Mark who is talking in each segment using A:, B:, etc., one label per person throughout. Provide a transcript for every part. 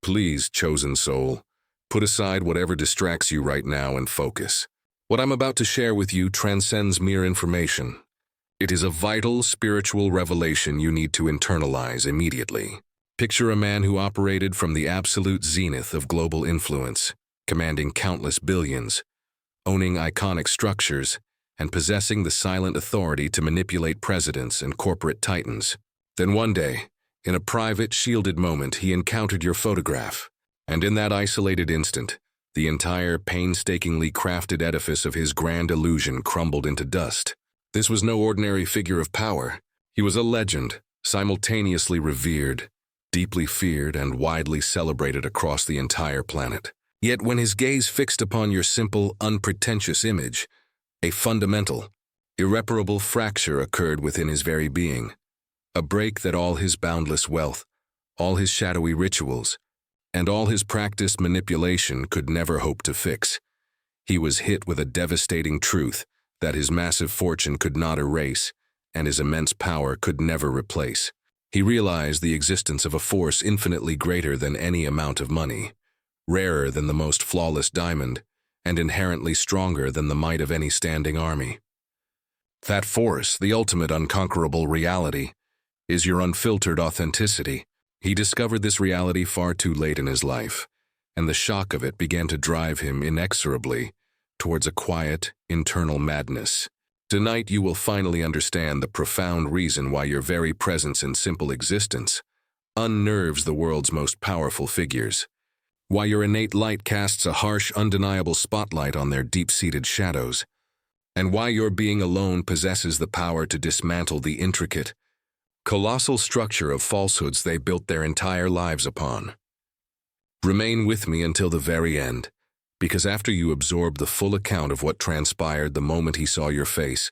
A: Please, chosen soul, put aside whatever distracts you right now and focus. What I'm about to share with you transcends mere information. It is a vital spiritual revelation you need to internalize immediately. Picture a man who operated from the absolute zenith of global influence, commanding countless billions, owning iconic structures, and possessing the silent authority to manipulate presidents and corporate titans. Then one day, in a private, shielded moment, he encountered your photograph. And in that isolated instant, the entire painstakingly crafted edifice of his grand illusion crumbled into dust. This was no ordinary figure of power. He was a legend, simultaneously revered, deeply feared, and widely celebrated across the entire planet. Yet when his gaze fixed upon your simple, unpretentious image, a fundamental, irreparable fracture occurred within his very being. A break that all his boundless wealth, all his shadowy rituals, and all his practiced manipulation could never hope to fix. He was hit with a devastating truth that his massive fortune could not erase and his immense power could never replace. He realized the existence of a force infinitely greater than any amount of money, rarer than the most flawless diamond, and inherently stronger than the might of any standing army. That force, the ultimate unconquerable reality, is your unfiltered authenticity. He discovered this reality far too late in his life, and the shock of it began to drive him inexorably towards a quiet, internal madness. Tonight you will finally understand the profound reason why your very presence and simple existence unnerves the world's most powerful figures, why your innate light casts a harsh, undeniable spotlight on their deep-seated shadows, and why your being alone possesses the power to dismantle the intricate, colossal structure of falsehoods they built their entire lives upon. Remain with me until the very end, because after you absorb the full account of what transpired the moment he saw your face,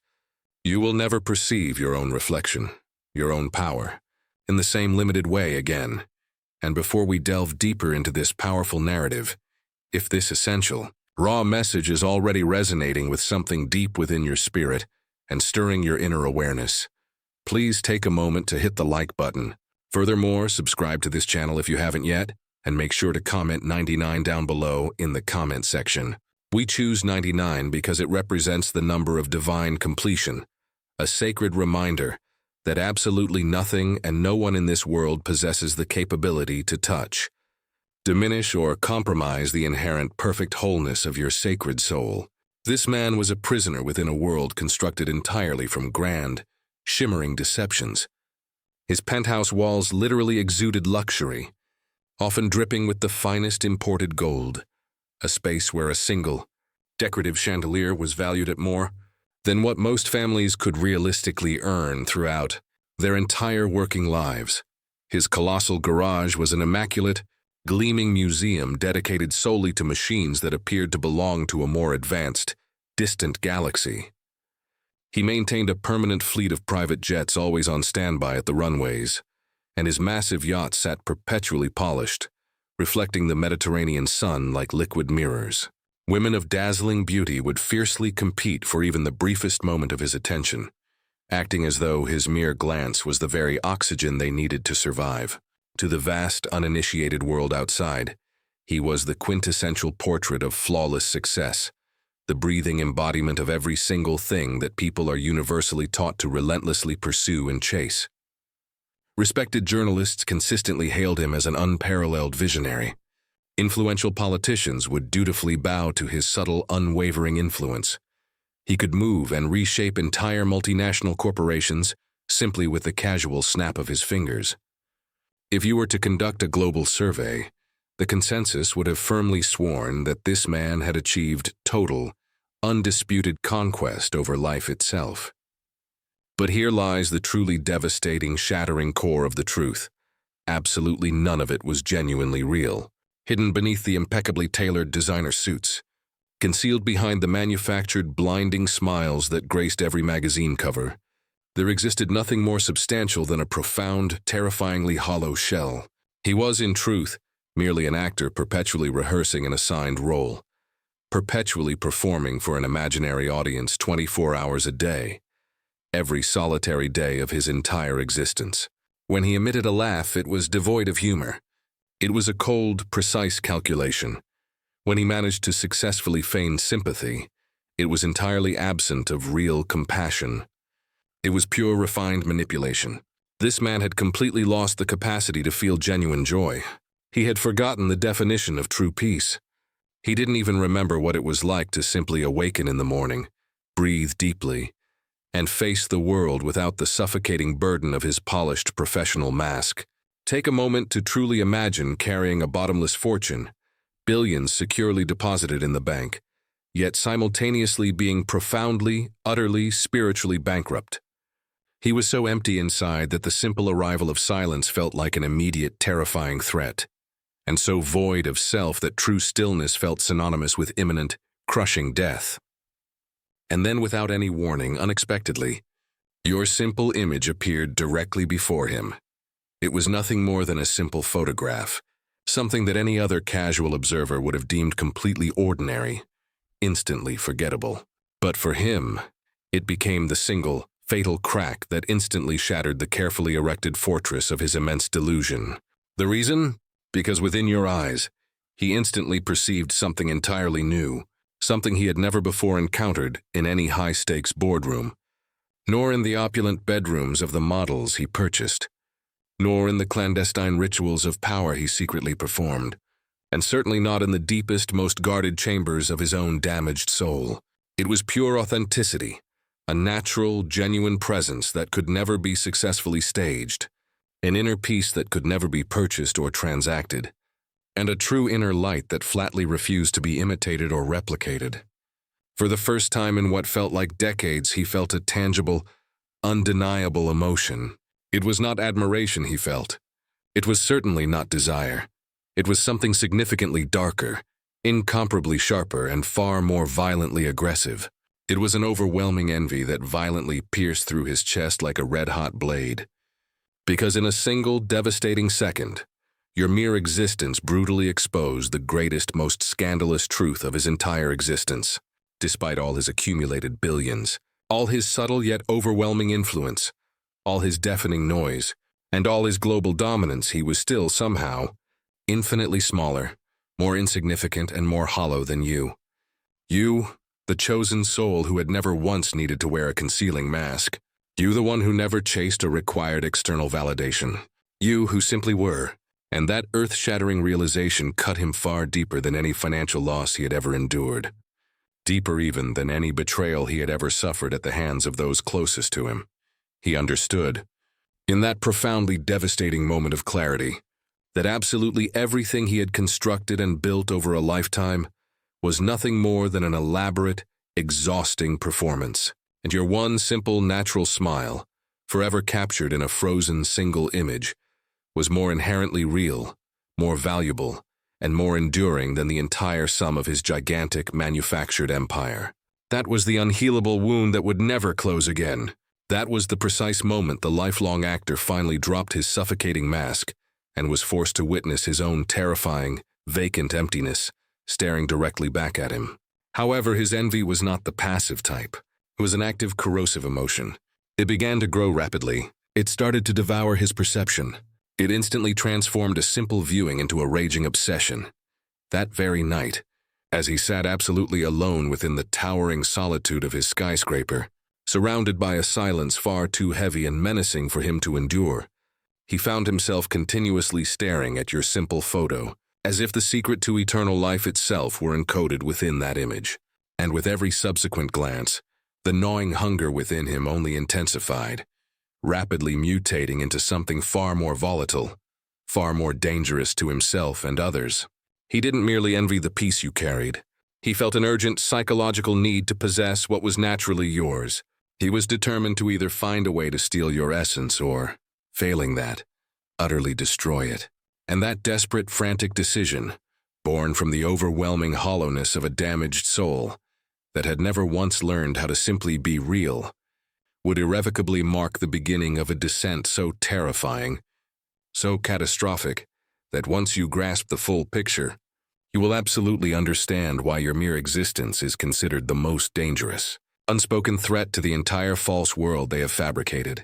A: you will never perceive your own reflection, your own power, in the same limited way again. And before we delve deeper into this powerful narrative, if this essential, raw message is already resonating with something deep within your spirit and stirring your inner awareness, please take a moment to hit the like button. Furthermore, subscribe to this channel if you haven't yet, and make sure to comment 99 down below in the comment section. We choose 99 because it represents the number of divine completion, a sacred reminder that absolutely nothing and no one in this world possesses the capability to touch, diminish, or compromise the inherent perfect wholeness of your sacred soul. This man was a prisoner within a world constructed entirely from grand, shimmering deceptions. His penthouse walls literally exuded luxury, often dripping with the finest imported gold, a space where a single, decorative chandelier was valued at more than what most families could realistically earn throughout their entire working lives. His colossal garage was an immaculate, gleaming museum dedicated solely to machines that appeared to belong to a more advanced, distant galaxy. He maintained a permanent fleet of private jets always on standby at the runways, and his massive yacht sat perpetually polished, reflecting the Mediterranean sun like liquid mirrors. Women of dazzling beauty would fiercely compete for even the briefest moment of his attention, acting as though his mere glance was the very oxygen they needed to survive. To the vast, uninitiated world outside, he was the quintessential portrait of flawless success, the breathing embodiment of every single thing that people are universally taught to relentlessly pursue and chase. Respected journalists consistently hailed him as an unparalleled visionary. Influential politicians would dutifully bow to his subtle, unwavering influence. He could move and reshape entire multinational corporations simply with the casual snap of his fingers. If you were to conduct a global survey, the consensus would have firmly sworn that this man had achieved total, undisputed conquest over life itself. But here lies the truly devastating, shattering core of the truth. Absolutely none of it was genuinely real. Hidden beneath the impeccably tailored designer suits, concealed behind the manufactured, blinding smiles that graced every magazine cover, there existed nothing more substantial than a profound, terrifyingly hollow shell. He was, in truth, merely an actor perpetually rehearsing an assigned role, perpetually performing for an imaginary audience 24 hours a day, every solitary day of his entire existence. When he emitted a laugh, it was devoid of humor. It was a cold, precise calculation. When he managed to successfully feign sympathy, it was entirely absent of real compassion. It was pure, refined manipulation. This man had completely lost the capacity to feel genuine joy. He had forgotten the definition of true peace. He didn't even remember what it was like to simply awaken in the morning, breathe deeply, and face the world without the suffocating burden of his polished professional mask. Take a moment to truly imagine carrying a bottomless fortune, billions securely deposited in the bank, yet simultaneously being profoundly, utterly, spiritually bankrupt. He was so empty inside that the simple arrival of silence felt like an immediate, terrifying threat, and so void of self that true stillness felt synonymous with imminent, crushing death. And then, without any warning, unexpectedly, your simple image appeared directly before him. It was nothing more than a simple photograph, something that any other casual observer would have deemed completely ordinary, instantly forgettable. But for him, it became the single, fatal crack that instantly shattered the carefully erected fortress of his immense delusion. The reason? Because within your eyes, he instantly perceived something entirely new, something he had never before encountered in any high-stakes boardroom, nor in the opulent bedrooms of the models he purchased, nor in the clandestine rituals of power he secretly performed, and certainly not in the deepest, most guarded chambers of his own damaged soul. It was pure authenticity, a natural, genuine presence that could never be successfully staged, an inner peace that could never be purchased or transacted, and a true inner light that flatly refused to be imitated or replicated. For the first time in what felt like decades, he felt a tangible, undeniable emotion. It was not admiration he felt. It was certainly not desire. It was something significantly darker, incomparably sharper, and far more violently aggressive. It was an overwhelming envy that violently pierced through his chest like a red-hot blade. Because in a single, devastating second, your mere existence brutally exposed the greatest, most scandalous truth of his entire existence. Despite all his accumulated billions, all his subtle yet overwhelming influence, all his deafening noise, and all his global dominance, he was still somehow infinitely smaller, more insignificant, and more hollow than you. You, the chosen soul who had never once needed to wear a concealing mask. You, the one who never chased or required external validation. You who simply were. And that earth-shattering realization cut him far deeper than any financial loss he had ever endured. Deeper even than any betrayal he had ever suffered at the hands of those closest to him. He understood, in that profoundly devastating moment of clarity, that absolutely everything he had constructed and built over a lifetime was nothing more than an elaborate, exhausting performance. And your one simple, natural smile, forever captured in a frozen single image, was more inherently real, more valuable, and more enduring than the entire sum of his gigantic, manufactured empire. That was the unhealable wound that would never close again. That was the precise moment the lifelong actor finally dropped his suffocating mask and was forced to witness his own terrifying, vacant emptiness staring directly back at him. However, his envy was not the passive type. It was an active, corrosive emotion. It began to grow rapidly. It started to devour his perception. It instantly transformed a simple viewing into a raging obsession. That very night, as he sat absolutely alone within the towering solitude of his skyscraper, surrounded by a silence far too heavy and menacing for him to endure, he found himself continuously staring at your simple photo, as if the secret to eternal life itself were encoded within that image. And with every subsequent glance, the gnawing hunger within him only intensified, rapidly mutating into something far more volatile, far more dangerous to himself and others. He didn't merely envy the peace you carried. He felt an urgent psychological need to possess what was naturally yours. He was determined to either find a way to steal your essence or, failing that, utterly destroy it. And that desperate, frantic decision, born from the overwhelming hollowness of a damaged soul that had never once learned how to simply be real, would irrevocably mark the beginning of a descent so terrifying, so catastrophic, that once you grasp the full picture, you will absolutely understand why your mere existence is considered the most dangerous, unspoken threat to the entire false world they have fabricated.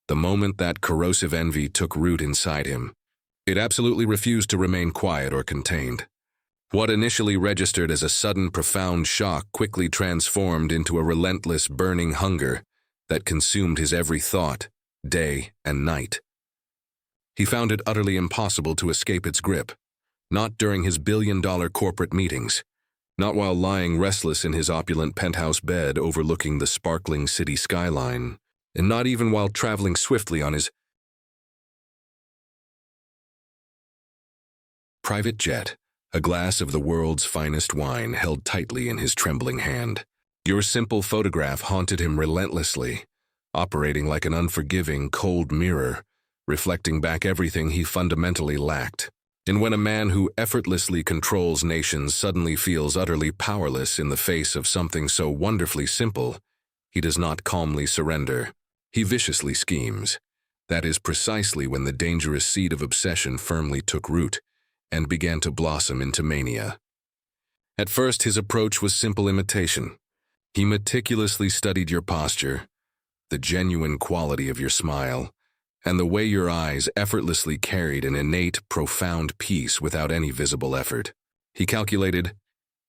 A: The moment that corrosive envy took root inside him, It absolutely refused to remain quiet or contained. What initially registered as a sudden, profound shock quickly transformed into a relentless, burning hunger that consumed his every thought, day and night. He found it utterly impossible to escape its grip, not during his billion-dollar corporate meetings, not while lying restless in his opulent penthouse bed overlooking the sparkling city skyline, and not even while traveling swiftly on his private jet, a glass of the world's finest wine held tightly in his trembling hand. Your simple photograph haunted him relentlessly, operating like an unforgiving, cold mirror, reflecting back everything he fundamentally lacked. And when a man who effortlessly controls nations suddenly feels utterly powerless in the face of something so wonderfully simple, he does not calmly surrender. He viciously schemes. That is precisely when the dangerous seed of obsession firmly took root and began to blossom into mania. At first, his approach was simple imitation. He meticulously studied your posture, the genuine quality of your smile, and the way your eyes effortlessly carried an innate, profound peace without any visible effort. He calculated,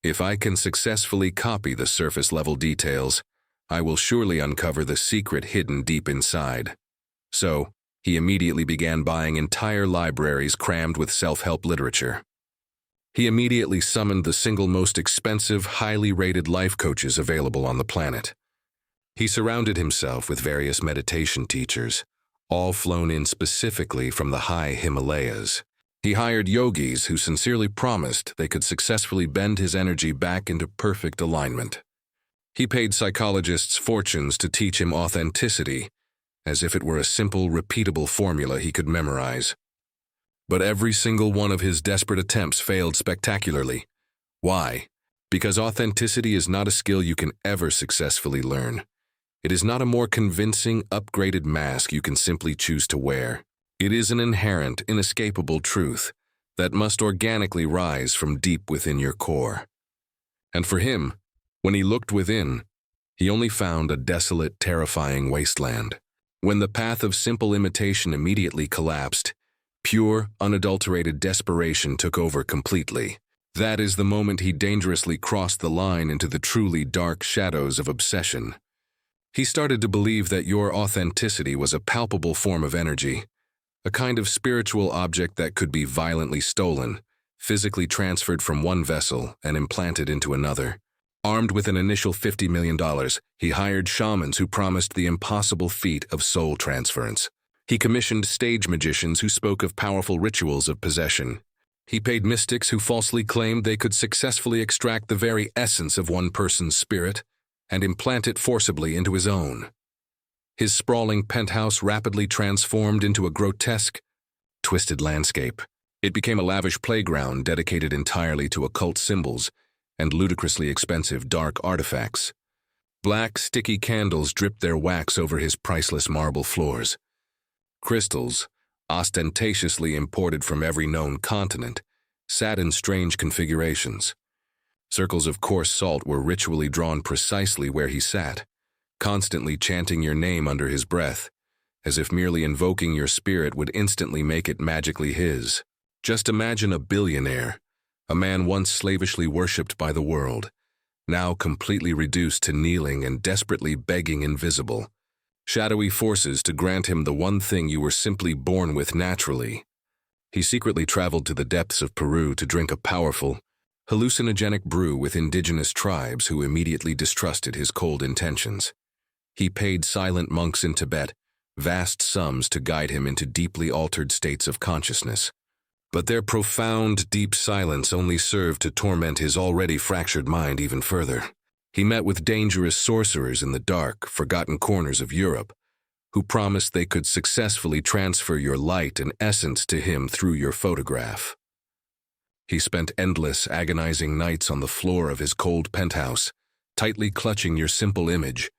A: if I can successfully copy the surface-level details, I will surely uncover the secret hidden deep inside. So, he immediately began buying entire libraries crammed with self-help literature. He immediately summoned the single most expensive, highly rated life coaches available on the planet. He surrounded himself with various meditation teachers, all flown in specifically from the high Himalayas. He hired yogis who sincerely promised they could successfully bend his energy back into perfect alignment. He paid psychologists fortunes to teach him authenticity, as if it were a simple, repeatable formula he could memorize. But every single one of his desperate attempts failed spectacularly. Why? Because authenticity is not a skill you can ever successfully learn. It is not a more convincing, upgraded mask you can simply choose to wear. It is an inherent, inescapable truth that must organically rise from deep within your core. And for him, when he looked within, he only found a desolate, terrifying wasteland. When the path of simple imitation immediately collapsed, pure, unadulterated desperation took over completely. That is the moment he dangerously crossed the line into the truly dark shadows of obsession. He started to believe that your authenticity was a palpable form of energy, a kind of spiritual object that could be violently stolen, physically transferred from one vessel and implanted into another. Armed with an initial $50 million, he hired shamans who promised the impossible feat of soul transference. He commissioned stage magicians who spoke of powerful rituals of possession. He paid mystics who falsely claimed they could successfully extract the very essence of one person's spirit and implant it forcibly into his own. His sprawling penthouse rapidly transformed into a grotesque, twisted landscape. It became a lavish playground dedicated entirely to occult symbols and ludicrously expensive dark artifacts. Black, sticky candles dripped their wax over his priceless marble floors. Crystals, ostentatiously imported from every known continent, sat in strange configurations. Circles of coarse salt were ritually drawn precisely where he sat, constantly chanting your name under his breath, as if merely invoking your spirit would instantly make it magically his. Just imagine a billionaire, a man once slavishly worshipped by the world, now completely reduced to kneeling and desperately begging invisible, shadowy forces to grant him the one thing you were simply born with naturally. He secretly traveled to the depths of Peru to drink a powerful, hallucinogenic brew with indigenous tribes who immediately distrusted his cold intentions. He paid silent monks in Tibet vast sums to guide him into deeply altered states of consciousness. But their profound, deep silence only served to torment his already fractured mind even further. He met with dangerous sorcerers in the dark, forgotten corners of Europe, who promised they could successfully transfer your light and essence to him through your photograph. He spent endless, agonizing nights on the floor of his cold penthouse, tightly clutching your simple image,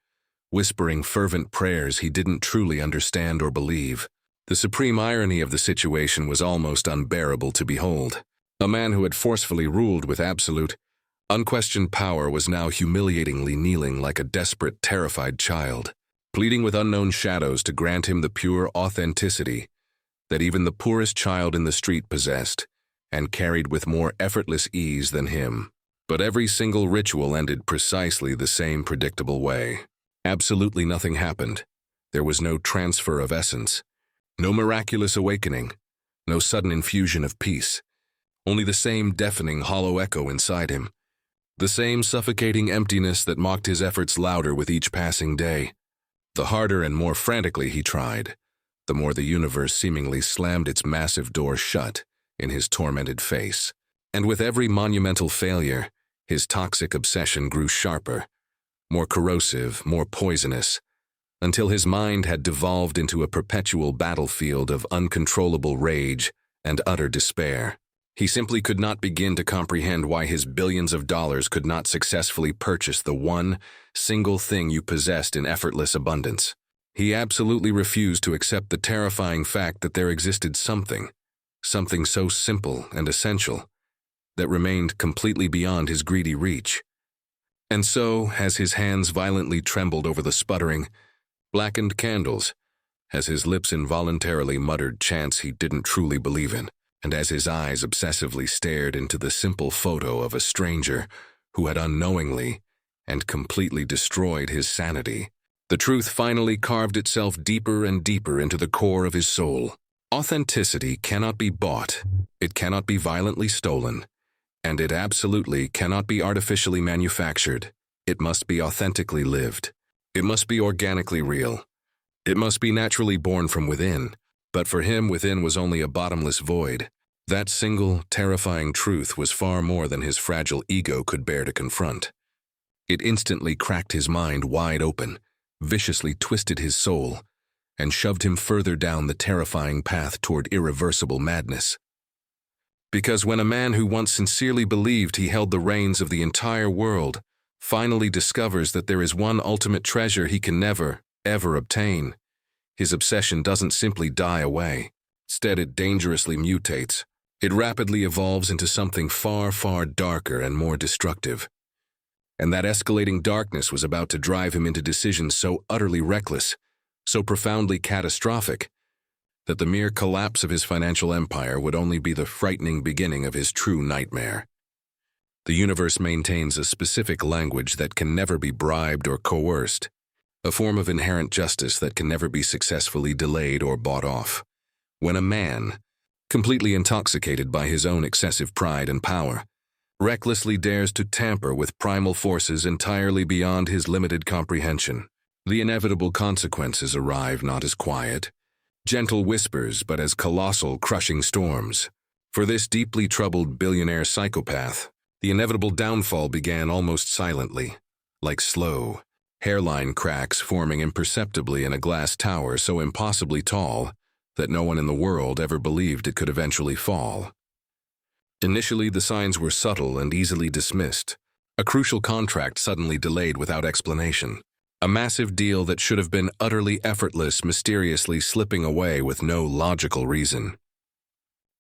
A: whispering fervent prayers he didn't truly understand or believe. The supreme irony of the situation was almost unbearable to behold. A man who had forcefully ruled with absolute, unquestioned power was now humiliatingly kneeling like a desperate, terrified child, pleading with unknown shadows to grant him the pure authenticity that even the poorest child in the street possessed, and carried with more effortless ease than him. But every single ritual ended precisely the same predictable way. Absolutely nothing happened. There was no transfer of essence, no miraculous awakening, no sudden infusion of peace. Only the same deafening hollow echo inside him. The same suffocating emptiness that mocked his efforts louder with each passing day. The harder and more frantically he tried, the more the universe seemingly slammed its massive door shut in his tormented face. And with every monumental failure, his toxic obsession grew sharper, more corrosive, more poisonous, until his mind had devolved into a perpetual battlefield of uncontrollable rage and utter despair. He simply could not begin to comprehend why his billions of dollars could not successfully purchase the one single thing you possessed in effortless abundance. He absolutely refused to accept the terrifying fact that there existed something so simple and essential, that remained completely beyond his greedy reach. And so, as his hands violently trembled over the sputtering, blackened candles, as his lips involuntarily muttered chants he didn't truly believe in, and as his eyes obsessively stared into the simple photo of a stranger who had unknowingly and completely destroyed his sanity, the truth finally carved itself deeper and deeper into the core of his soul. Authenticity cannot be bought, it cannot be violently stolen, and it absolutely cannot be artificially manufactured. It must be authentically lived. It must be organically real. It must be naturally born from within. But for him, within was only a bottomless void. That single, terrifying truth was far more than his fragile ego could bear to confront. It instantly cracked his mind wide open, viciously twisted his soul, and shoved him further down the terrifying path toward irreversible madness. Because when a man who once sincerely believed he held the reins of the entire world finally discovers that there is one ultimate treasure he can never, ever obtain, his obsession doesn't simply die away. Instead, it dangerously mutates. It rapidly evolves into something far, far darker and more destructive. And that escalating darkness was about to drive him into decisions so utterly reckless, so profoundly catastrophic, that the mere collapse of his financial empire would only be the frightening beginning of his true nightmare. The universe maintains a specific language that can never be bribed or coerced, a form of inherent justice that can never be successfully delayed or bought off. When a man, completely intoxicated by his own excessive pride and power, recklessly dares to tamper with primal forces entirely beyond his limited comprehension, the inevitable consequences arrive not as quiet, gentle whispers, but as colossal, crushing storms. For this deeply troubled billionaire psychopath, the inevitable downfall began almost silently, like slow, hairline cracks forming imperceptibly in a glass tower so impossibly tall that no one in the world ever believed it could eventually fall. Initially, the signs were subtle and easily dismissed. A crucial contract suddenly delayed without explanation. A massive deal that should have been utterly effortless mysteriously slipping away with no logical reason.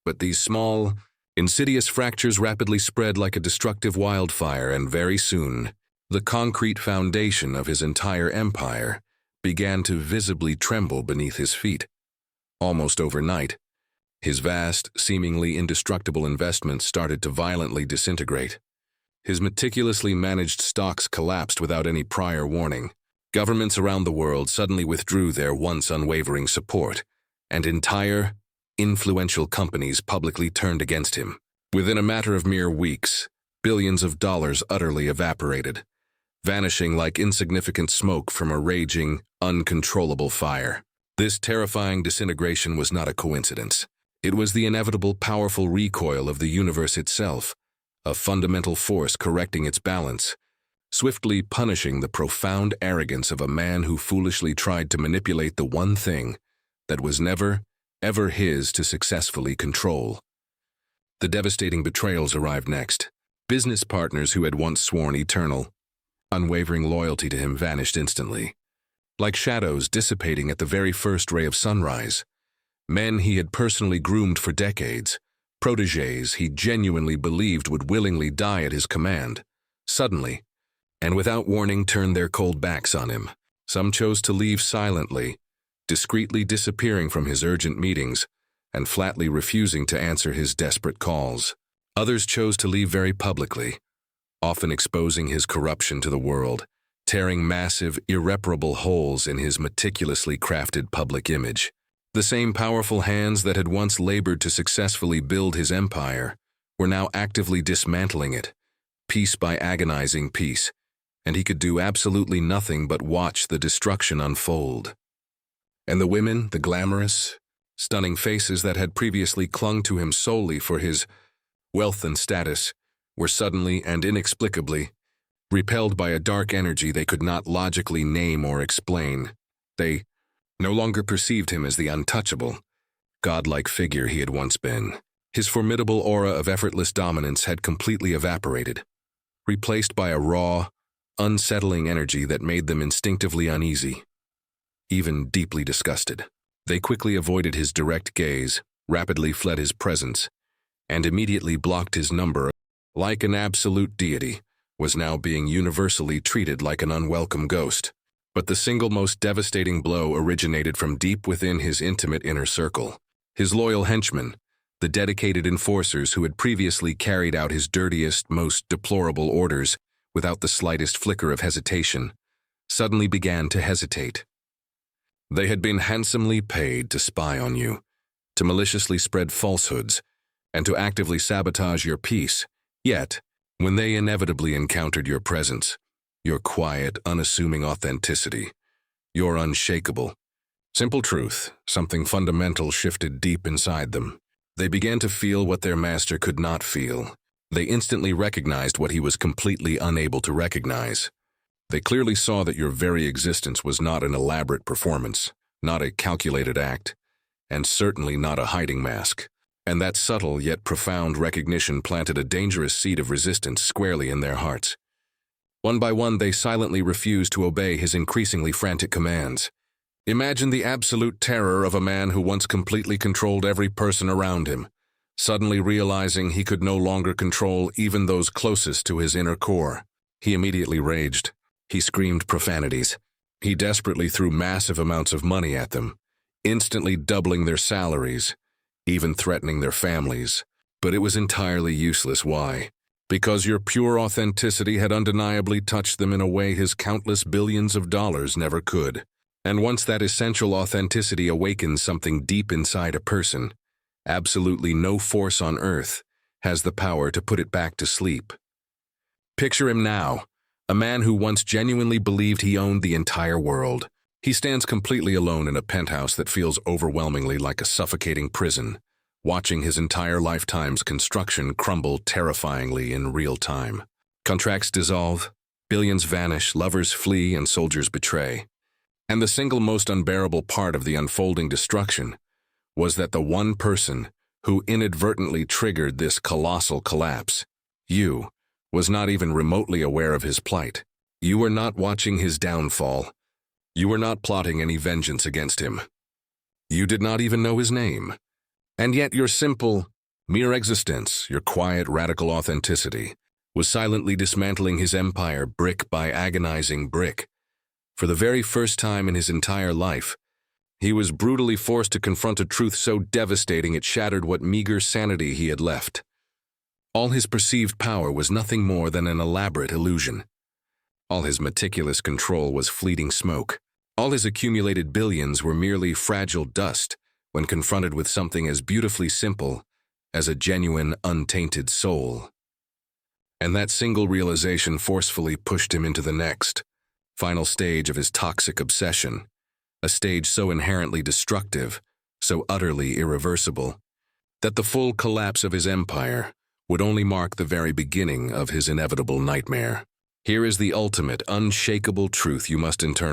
A: But these small, insidious fractures rapidly spread like a destructive wildfire, and very soon, the concrete foundation of his entire empire began to visibly tremble beneath his feet. Almost overnight, his vast, seemingly indestructible investments started to violently disintegrate. His meticulously managed stocks collapsed without any prior warning. Governments around the world suddenly withdrew their once unwavering support, and entire, influential companies publicly turned against him. Within a matter of mere weeks, billions of dollars utterly evaporated, vanishing like insignificant smoke from a raging, uncontrollable fire. This terrifying disintegration was not a coincidence. It was the inevitable powerful recoil of the universe itself, a fundamental force correcting its balance, swiftly punishing the profound arrogance of a man who foolishly tried to manipulate the one thing that was never, ever his to successfully control. The devastating betrayals arrived next. Business partners who had once sworn eternal, unwavering loyalty to him vanished instantly, like shadows dissipating at the very first ray of sunrise. Men he had personally groomed for decades, protégés he genuinely believed would willingly die at his command, suddenly, and without warning, turned their cold backs on him. Some chose to leave silently, discreetly disappearing from his urgent meetings, and flatly refusing to answer his desperate calls. Others chose to leave very publicly, often exposing his corruption to the world, tearing massive, irreparable holes in his meticulously crafted public image. The same powerful hands that had once labored to successfully build his empire were now actively dismantling it, piece by agonizing piece, and he could do absolutely nothing but watch the destruction unfold. And the women, the glamorous, stunning faces that had previously clung to him solely for his wealth and status, were suddenly and inexplicably repelled by a dark energy they could not logically name or explain. They no longer perceived him as the untouchable, godlike figure he had once been. His formidable aura of effortless dominance had completely evaporated, replaced by a raw, unsettling energy that made them instinctively uneasy, even deeply disgusted. They quickly avoided his direct gaze, rapidly fled his presence, and immediately blocked his number. Like an absolute deity, was now being universally treated like an unwelcome ghost. But the single most devastating blow originated from deep within his intimate inner circle. His loyal henchmen, the dedicated enforcers who had previously carried out his dirtiest, most deplorable orders without the slightest flicker of hesitation, suddenly began to hesitate. They had been handsomely paid to spy on you, to maliciously spread falsehoods, and to actively sabotage your peace. Yet, when they inevitably encountered your presence, your quiet, unassuming authenticity, your unshakable, simple truth, something fundamental shifted deep inside them. They began to feel what their master could not feel. They instantly recognized what he was completely unable to recognize. They clearly saw that your very existence was not an elaborate performance, not a calculated act, and certainly not a hiding mask. And that subtle yet profound recognition planted a dangerous seed of resistance squarely in their hearts. One by one, they silently refused to obey his increasingly frantic commands. Imagine the absolute terror of a man who once completely controlled every person around him, suddenly realizing he could no longer control even those closest to his inner core. He immediately raged. He screamed profanities. He desperately threw massive amounts of money at them, instantly doubling their salaries, even threatening their families. But it was entirely useless. Why? Because your pure authenticity had undeniably touched them in a way his countless billions of dollars never could. And once that essential authenticity awakens something deep inside a person, absolutely no force on earth has the power to put it back to sleep. Picture him now, a man who once genuinely believed he owned the entire world. He stands completely alone in a penthouse that feels overwhelmingly like a suffocating prison, watching his entire lifetime's construction crumble terrifyingly in real time. Contracts dissolve, billions vanish, lovers flee, and soldiers betray. And the single most unbearable part of the unfolding destruction was that the one person who inadvertently triggered this colossal collapse, you, was not even remotely aware of his plight. You were not watching his downfall. You were not plotting any vengeance against him. You did not even know his name. And yet your simple, mere existence, your quiet, radical authenticity, was silently dismantling his empire brick by agonizing brick. For the very first time in his entire life, he was brutally forced to confront a truth so devastating it shattered what meager sanity he had left. All his perceived power was nothing more than an elaborate illusion. All his meticulous control was fleeting smoke. All his accumulated billions were merely fragile dust when confronted with something as beautifully simple as a genuine, untainted soul. And that single realization forcefully pushed him into the next, final stage of his toxic obsession, a stage so inherently destructive, so utterly irreversible, that the full collapse of his empire would only mark the very beginning of his inevitable nightmare. Here is the ultimate, unshakable truth you must internalize.